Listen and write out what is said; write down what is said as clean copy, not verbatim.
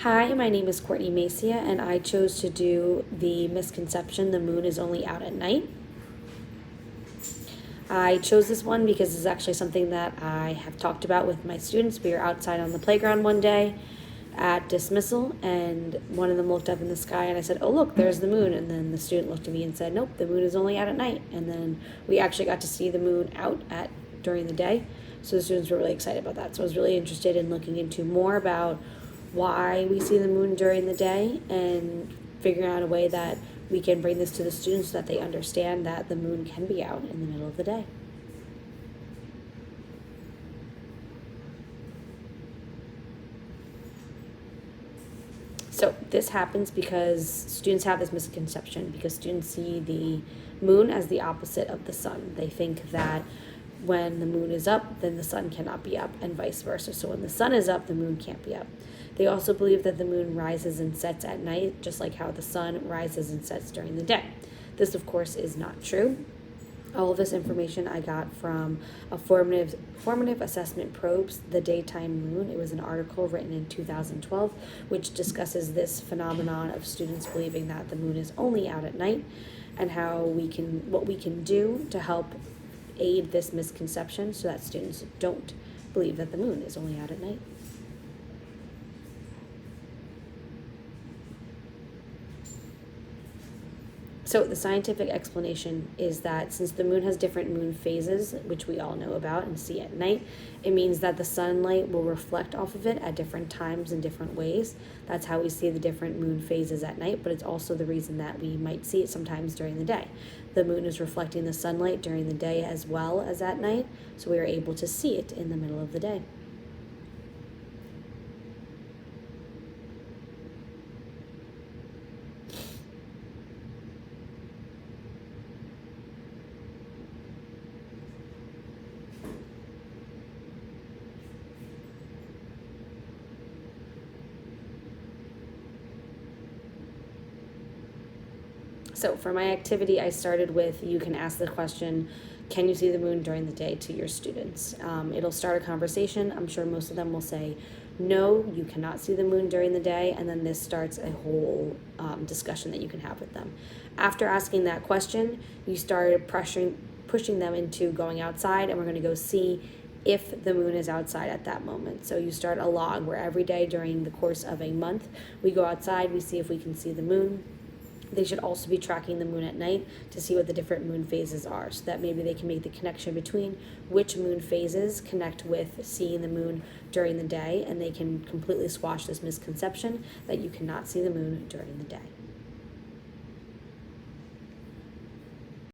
Hi, my name is Courtney Maccia, and I chose to do the misconception the moon is only out at night. I chose this one because it's actually something that I have talked about with my students. We were outside on the playground one day at dismissal, and one of them looked up in the sky, and I said, "Oh, look, there's the moon." And then the student looked at me and said, "Nope, the moon is only out at night." And then we actually got to see the moon out at during the day. So the students were really excited about that. So I was really interested in looking into more about why we see the moon during the day and figuring out a way that we can bring this to the students so that they understand that the moon can be out in the middle of the day. So this happens because students have this misconception because students see the moon as the opposite of the sun. They think that when the moon is up, then the sun cannot be up, and vice versa. So when the sun is up, the moon can't be up. They also believe that the moon rises and sets at night, just like how the sun rises and sets during the day. This, of course, is not true. All of this information I got from a formative assessment probes the daytime moon. It was an article written in 2012 which discusses this phenomenon of students believing that the moon is only out at night and what we can do to help aid this misconception so that students don't believe that the moon is only out at night. So the scientific explanation is that since the moon has different moon phases, which we all know about and see at night, it means that the sunlight will reflect off of it at different times in different ways. That's how we see the different moon phases at night, but it's also the reason that we might see it sometimes during the day. The moon is reflecting the sunlight during the day as well as at night, so we are able to see it in the middle of the day. So for my activity, I started with, you can ask the question, can you see the moon during the day, to your students. It'll start a conversation. I'm sure most of them will say, no, you cannot see the moon during the day, and then this starts a whole discussion that you can have with them. After asking that question, you start pushing them into going outside, and we're going to go see if the moon is outside at that moment. So you start a log where every day during the course of a month, we go outside, we see if we can see the moon. They should also be tracking the moon at night to see what the different moon phases are, so that maybe they can make the connection between which moon phases connect with seeing the moon during the day, and they can completely squash this misconception that you cannot see the moon during the day.